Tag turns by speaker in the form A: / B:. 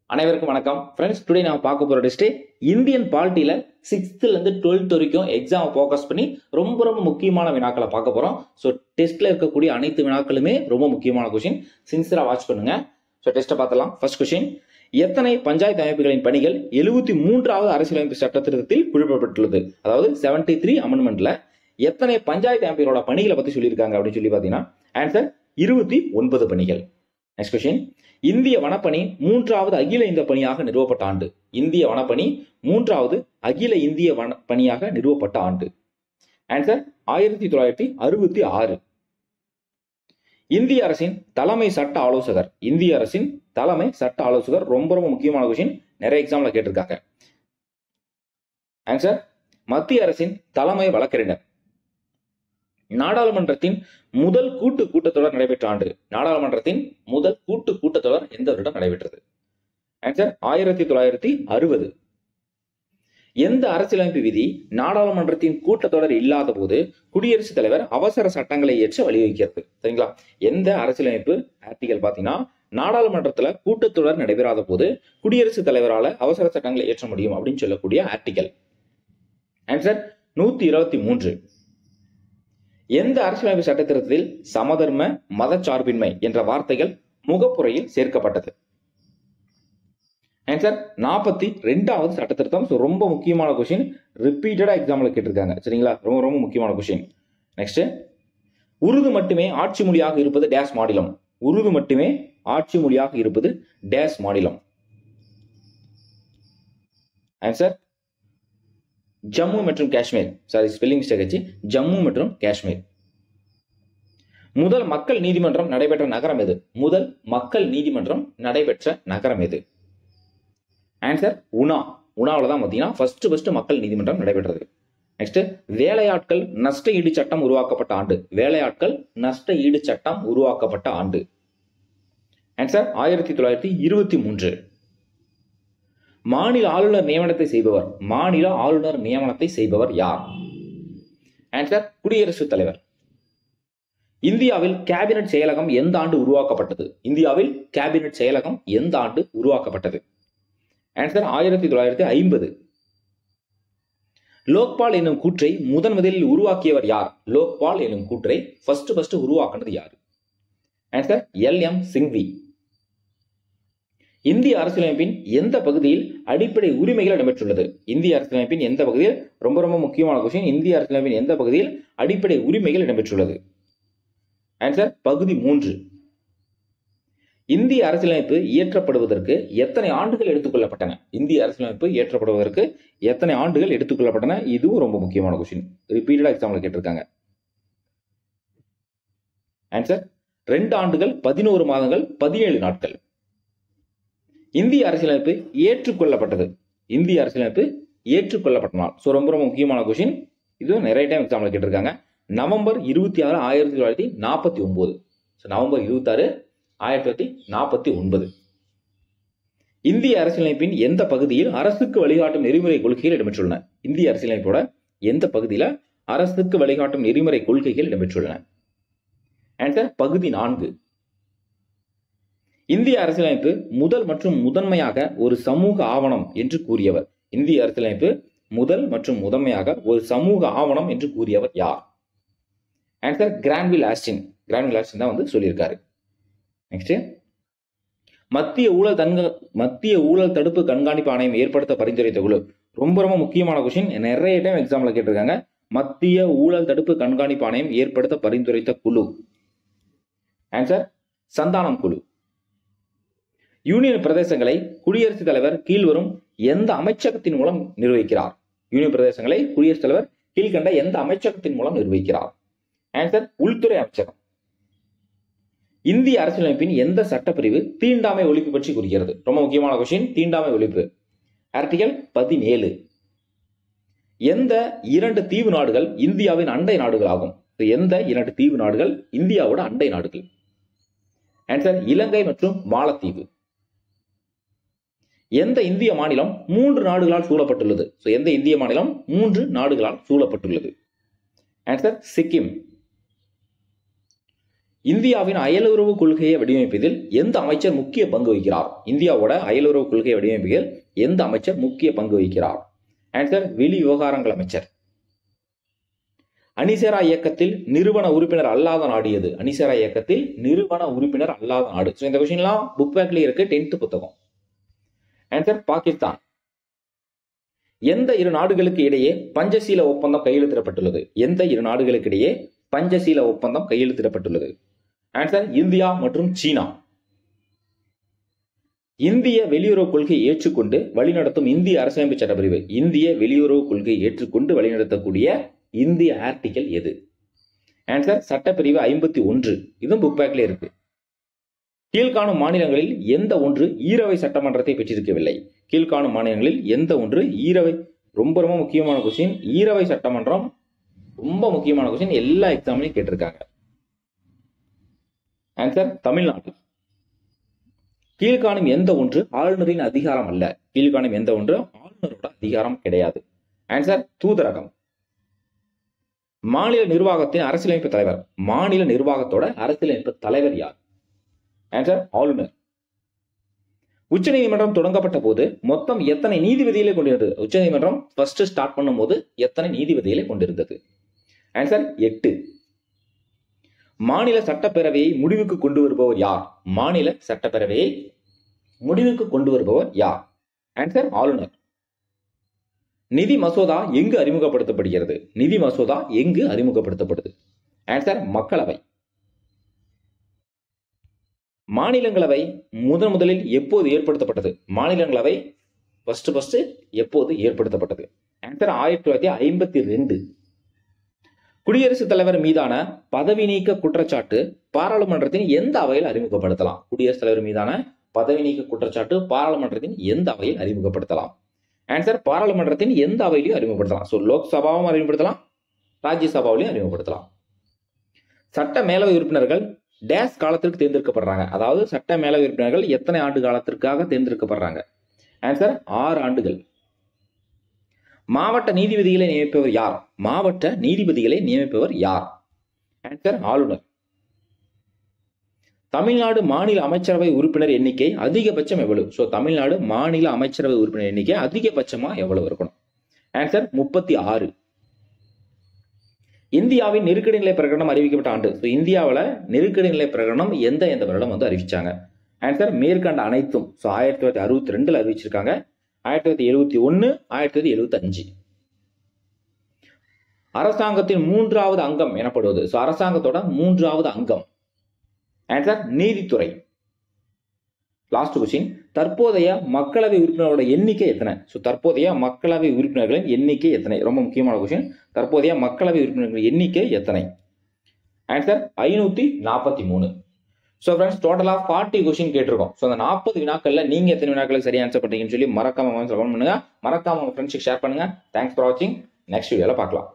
A: அனைவருக்கும் வணக்கம் friends. Today நான் பார்க்க போற டெஸ்ட் இந்தியன் பாலிட்டியில 6th ல இருந்து 12th வரைக்கும் எக்ஸாம் ஃபோக்கஸ் பண்ணி ரொம்ப முக்கியமான வினாக்களை பார்க்க போறோம். ஸோ டெஸ்ட்ல இருக்கக்கூடிய அனைத்து வினாக்களுமே ரொம்ப முக்கியமான கொஸ்டின். சின்சியரா வாட்ச் பண்ணுங்க. ஸோ டெஸ்ட்டை பார்த்தலாம். ஃபர்ஸ்ட் கொஸ்டின், எத்தனை பஞ்சாயத்து அமைப்புகளின் பணிகள் 73வது அரசியலமைப்பு சட்ட திருத்தத்தில் குறிப்பிடப்பட்டுள்ளது? அதாவது 73 அமெண்ட்மெண்ட்ல எத்தனை பஞ்சாயத்து அமைப்புகளோட பணிகளை பத்தி சொல்லியிருக்காங்க அப்படின்னு சொல்லி பாத்தீங்கன்னா ஆன்சர் 29 பணிகள். நெக்ஸ்ட் கொஸ்டின், இந்திய வனப்பணி 3வது அகில இந்திய பணியாக நிறுவப்பட்ட ஆண்டு. இந்திய வனப்பணி 3வது அகில இந்திய பணியாக நிறுவப்பட்ட ஆண்டு. ஆன்சர் 1966. இந்திய அரசின் தலைமை சட்ட ஆலோசகர். இந்திய அரசின் தலைமை சட்ட ஆலோசகர் ரொம்ப முக்கியமான கொஸ்டின், நிறைய எக்ஸாம்ல கேட்டிருக்காங்க. ஆன்சர் மத்திய அரசின் தலைமை வழக்கறிஞர். நாடாளுமன்றத்தின் முதல் கூட்டத்தொடர் நடைபெற்ற ஆண்டு. நாடாளுமன்றத்தின் முதல் கூட்டத்தொடர் எந்த வருடம் நடைபெற்றது? ஆன்சர் 1960. எந்த அரசியலமைப்பு விதி நாடாளுமன்றத்தின் கூட்டத்தொடர் இல்லாத போது குடியரசுத் தலைவர் அவசர சட்டங்களை இயற்ற வழிவகுக்கிறது? சரிங்களா? எந்த அரசியலமைப்பு ஆர்டிகல் பாத்தீங்கன்னா நாடாளுமன்றத்துல கூட்டத்தொடர் நடைபெறாத போது குடியரசுத் தலைவரால அவசர சட்டங்களை இயற்ற முடியும் அப்படின்னு சொல்லக்கூடிய ஆர்டிகல். ஆன்சர் 123. எந்த அரசியலமைப்பு சட்ட திருத்தத்தில் சமதர்ம மதச்சார்பின்மை என்ற வார்த்தைகள் முகப்புரையில் சேர்க்கப்பட்டது? ஆன்சர் 42வது சட்ட திருத்தம். ரொம்ப முக்கியமான கொஸ்டின், ரிப்பீட்டடா எக்ஸாம்ல கேட்டிருக்காங்க. சரிங்களா? ரொம்ப முக்கியமான கொஸ்டின். நெக்ஸ்ட், உருது மட்டுமே ஆட்சி மொழியாக இருப்பது டேஷ் மாநிலம். உருது மட்டுமே ஆட்சி மொழியாக இருப்பது டேஷ் மாநிலம். ஆன்சர் ஜம்மு மற்றும் காஷ்மீர். சாரி, ஸ்பெல்லிங் மிஸ்டேக் ஆச்சு. ஜம்மு மற்றும் காஷ்மீர். முதல் மக்கள் நீதிமன்றம் நடைபெற்ற நகரம் எது? முதல் மக்கள் நீதிமன்றம் நடைபெற்ற நகரம் எது? ஆன்சர் உனா. உனாவில் தான் பார்த்தீங்கன்னா ஃபர்ஸ்ட் மக்கள் நீதிமன்றம் நடைபெற்றது. நெக்ஸ்ட், வேலையாட்கள் நஷ்ட ஈடு சட்டம் உருவாக்கப்பட்ட ஆண்டு. வேலையாட்கள் நஷ்ட ஈடு சட்டம் உருவாக்கப்பட்ட ஆண்டு. ஆன்சர் 1923. மாநில ஆளுநர் நியமனத்தை செய்பவர். மாநில ஆளுநர் நியமனத்தை செய்பவர் யார்? ஆன்சர் குடியரசுத் தலைவர். இந்தியாவில் கேபினட் செயலகம் எந்த ஆண்டு உருவாக்கப்பட்டது? இந்தியாவில் கேபினட் செயலகம் எந்த ஆண்டு உருவாக்கப்பட்டது? ஆன்சர் 1950. லோக்பால் என்னும் கூற்றை முதலில் உருவாக்கியவர் யார்? லோக்பால் என்னும் கூற்றை ஃபர்ஸ்ட் உருவாக்குனது யார்? Answer LM Singhvi. இந்திய அரசியலமைப்பின் எந்த பகுதியில் அடிப்படை உரிமைகள் இடம்பெற்றுள்ளது? இந்திய அரசியலமைப்பின் எந்த பகுதியில்? ரொம்ப முக்கியமான கொஸ்டின். இந்திய அரசியலமைப்பின் எந்த பகுதியில் அடிப்படை உரிமைகள் இடம்பெற்றுள்ளது? ஆன்சர் பகுதி 3. இந்திய அரசியலமைப்பு இயற்றப்படுவதற்கு எத்தனை ஆண்டுகள் எடுத்துக்கொள்ளப்பட்டன? இந்திய அரசியலமைப்பு இயற்றப்படுவதற்கு எத்தனை ஆண்டுகள் எடுத்துக்கொள்ளப்பட்டன? இதுவும் ரொம்ப முக்கியமான கொஸ்டின், ரிப்பீட்டடா எக்ஸாம்ல கேட்டிருக்காங்க. ஆன்சர் 2 ஆண்டுகள் 11 மாதங்கள் 17 நாட்கள். இந்திய அரசியலமைப்பு ஏற்றுக்கொள்ளப்பட்டது. இந்திய அரசியலமைப்பு ஏற்றுக்கொள்ளப்பட்ட நாள். ரொம்ப முக்கியமான கொஸ்டின், இதுவும் நிறைய டைம் எக்ஸாம்ல கேட்டிருக்காங்க. நவம்பர் 26, 1949. நவம்பர் 26, 1949. இந்திய அரசியலமைப்பின் எந்த பகுதியில் அரசுக்கு வழிகாட்டும் நெறிமுறை கொள்கைகள் இடம்பெற்றுள்ளன? இந்திய அரசியலமைப்போட எந்த பகுதியில அரசுக்கு வழிகாட்டும் நெறிமுறை கொள்கைகள் இடம்பெற்றுள்ளன? ஆன்சர் பகுதி 4. இந்திய அரசியலமைப்பு முதல் மற்றும் முதன்மையாக ஒரு சமூக ஆவணம் என்று கூறியவர். இந்திய அரசியலமைப்பு முதல் மற்றும் முதன்மையாக ஒரு சமூக ஆவணம் என்று கூறியவர் யார்? Answer கிரான்வில் Austin. கிரான்வில் ஆஸ்டின் தான் சொல்லியிருக்காரு. நெக்ஸ்ட், மத்திய ஊழல் தடுப்பு கண்காணிப்பு ஆணையம் ஏற்படுத்த பரிந்துரைத்த குழு. ரொம்ப முக்கியமான கொஸ்டின், நிறைய டைம் எக்ஸாம்ல கேட்டிருக்காங்க. மத்திய ஊழல் தடுப்பு கண்காணிப்பு ஆணையம் ஏற்படுத்த பரிந்துரைத்த குழு. ஆன்சர் சந்தானம் குழு. யூனியன் பிரதேசங்களை குடியரசுத் தலைவர் கீழ்வரும் எந்த அமைச்சகத்தின் மூலம் நிர்வகிக்கிறார்? யூனியன் பிரதேசங்களை குடியரசுத் தலைவர் கீழ்கண்ட எந்த அமைச்சகத்தின் மூலம் நிர்வகிக்கிறார்? ஆன்சர் உள்துறை அமைச்சகம். இந்திய அரசியலமைப்பின் எந்த சட்டப்பிரிவு தீண்டாமை ஒழிப்பு பற்றி கூறுகிறது? ரொம்ப முக்கியமான கொஸ்டின், தீண்டாமை ஒழிப்பு. ஆர்டிகல் 17. எந்த 2 தீவு நாடுகள் இந்தியாவின் அண்டை நாடுகள் ஆகும்? எந்த 2 தீவு நாடுகள் இந்தியாவோட அண்டை நாடுகள்? ஆன்சர் இலங்கை மற்றும் மாலத்தீவு. எந்த இந்திய மாநிலம் 3 நாடுகளால் சூழப்பட்டுள்ளது? எந்த இந்திய மாநிலம் 3 நாடுகளால் சூழப்பட்டுள்ளது? ஆன்சர் சிக்கிம். இந்தியாவின் அயலுறவு கொள்கையை வடிவமைப்பதில் எந்த அமைச்சர் முக்கிய பங்கு வகிக்கிறார்? இந்தியாவோட அயலுறவு கொள்கையை வடிவமைப்பதில் எந்த அமைச்சர் முக்கிய பங்கு வகிக்கிறார்? ஆன்சர் வெளி விவகாரங்கள் அமைச்சர். அணிசேரா இயக்கத்தில் நிறுவன உறுப்பினர் அல்லாத நாடு எது? அணிசேரா இயக்கத்தில் நிறுவன உறுப்பினர் அல்லாத நாடு. இந்த கொஸ்டின்லாம் புக் பேக்ல இருக்கு, 10th புத்தகம். ஆன்சர் பாகிஸ்தான். எந்த இரு நாடுகளுக்கு இடையே பஞ்சசீல ஒப்பந்தம் கையெழுத்திடப்பட்டுள்ளது? எந்த இரு நாடுகளுக்கு இடையே பஞ்சசீல ஒப்பந்தம் கையெழுத்திடப்பட்டுள்ளது? ஆன்சர் இந்தியா மற்றும் சீனா. இந்திய வெளியுறவு கொள்கையை ஏற்றுக்கொண்டு வழிநடத்தும் இந்திய அரசியலமைப்பு சட்டப்பிரிவு. இந்திய வெளியுறவு கொள்கையை ஏற்றுக்கொண்டு வழிநடத்தக்கூடிய இந்திய ஆர்டிகல் எது? ஆன்சர் சட்டப்பிரிவு 51. இதுவும் புக் பேக்ல இருக்கு. கீழ்காணும் மாநிலங்களில் எந்த ஒன்று ஈரவை சட்டமன்றத்தை பெற்றிருக்கவில்லை? கீழ்காணும் மாநிலங்களில் எந்த ஒன்று ஈரவை, ரொம்ப ரொம்ப முக்கியமான கொஸ்டின். ஈரவை சட்டமன்றம் ரொம்ப முக்கியமான கொஸ்டின், எல்லா எக்ஸாம்லையும் கேட்டிருக்காங்க. ஆன்சர் தமிழ்நாடு. கீழ்காணும் எந்த ஒன்று ஆளுநரின் அதிகாரம் அல்ல? கீழ்காணும் எந்த ஒன்று ஆளுநரோட அதிகாரம் கிடையாது? ஆன்சர் தூதரகம். மாநில நிர்வாகத்தின் அரசியலமைப்பு தலைவர். மாநில நிர்வாகத்தோட அரசியலமைப்பு தலைவர் யார்? ஆன்சர் ஆளுநர். உச்சநீதிமன்றம் தொடங்கப்பட்ட போது மொத்தம் எத்தனை நீதிபதிகளை கொண்டிருந்தது? உச்சநீதிமன்றம் ஃபர்ஸ்ட் ஸ்டார்ட் பண்ணும் போது எத்தனை நீதிபதிகளை கொண்டிருந்தது? ஆன்சர் 8. மாநில சட்டப்பேரவையை முடிவுக்கு கொண்டு வருபவர் யார்? மாநில சட்டப்பேரவையை முடிவுக்கு கொண்டு வருபவர் யார்? ஆன்சர் ஆளுநர். நிதி மசோதா எங்கு அறிமுகப்படுத்தப்படுகிறது? நிதி மசோதா எங்கு அறிமுகப்படுத்தப்படுது? ஆன்சர் மக்களவை. மாநிலங்களவை முதலில் எப்போது ஏற்படுத்தப்பட்டது? மாநிலங்களவை ஃபர்ஸ்ட் எப்போது ஏற்படுத்தப்பட்டது? ஆன்சர் 1952. குடியரசுத் தலைவர் மீதான பதவி நீக்க குற்றச்சாட்டு பாராளுமன்றத்தின் எந்த அவையில் அறிமுகப்படுத்தலாம்? குடியரசுத் தலைவர் மீதான பதவி நீக்க குற்றச்சாட்டு பாராளுமன்றத்தின் எந்த அவையில் அறிமுகப்படுத்தலாம்? ஆன்சர் பாராளுமன்றத்தின் எந்த அவையிலையும் அறிமுகப்படுத்தலாம். ஸோ லோக்சபாவும் அறிமுகப்படுத்தலாம், ராஜ்யசபாவிலையும் அறிமுகப்படுத்தலாம். சட்ட மேலவை உறுப்பினர்கள் டேஸ் காலத்திற்கு தேர்ந்தெடுக்கப்படுறாங்க. அதாவது சட்ட மேலவை உறுப்பினர்கள் எத்தனை ஆண்டு காலத்திற்காக தேர்ந்தெடுக்கப்படுறாங்க? ஆன்சர் 6 ஆண்டுகள். மாவட்ட நீதிபதிகளை நியமிப்பவர் யார்? மாவட்ட நீதிபதிகளை நியமிப்பவர் யார்? ஆன்சர் ஆளுநர். தமிழ்நாடு மாநில அமைச்சரவை உறுப்பினர் எண்ணிக்கை அதிகபட்சம் எவ்வளவு? ஸோ தமிழ்நாடு மாநில அமைச்சரவை உறுப்பினர் எண்ணிக்கை அதிகபட்சமா எவ்வளவு இருக்கணும்? ஆன்சர் 36. இந்தியாவின் நெருக்கடி நிலை பிரகடனம் அறிவிக்கப்பட்ட ஆண்டு. ஸோ இந்தியாவில் நெருக்கடி நிலை பிரகடனம் எந்த வருடம் வந்து அறிவிச்சாங்க? ஆன்சர் மேற்கண்ட அனைத்தும். ஸோ 1962 அறிவிச்சிருக்காங்க, 1971, 1975. அரசாங்கத்தின் 3வது அங்கம் எனப்படுவது. ஸோ அரசாங்கத்தோட 3வது அங்கம். ஆன்சர் நீதித்துறை. லாஸ்ட் கொஸ்டின், தற்போதைய மக்களவை உறுப்பினரோட எண்ணிக்கை எத்தனை? ஸோ தற்போதைய மக்களவை உறுப்பினர்களின் எண்ணிக்கை எத்தனை? ரொம்ப முக்கியமான கொஸ்டின். தற்போதைய மக்களவை உறுப்பினர்களின் எண்ணிக்கை எத்தனை? ஆன்சர் 543. ஸோ ஃப்ரெண்ட்ஸ், டோட்டலாக 40 கொஸ்டின் கேட்டிருக்கோம். ஸோ அந்த 40 வினாக்கள்ல நீங்க எத்தனை வினாக்களுக்கு சரியா ஆன்சர் பண்றீங்கன்னு சொல்லி மறக்காம கமெண்ட் பண்ணுங்க. மறக்காம உங்க ஃப்ரெண்ட்ஸுக்கு ஷேர் பண்ணுங்க. தேங்க்ஸ் ஃபார் வாட்சிங். நெக்ஸ்ட் வீடியோல பார்க்கலாம்.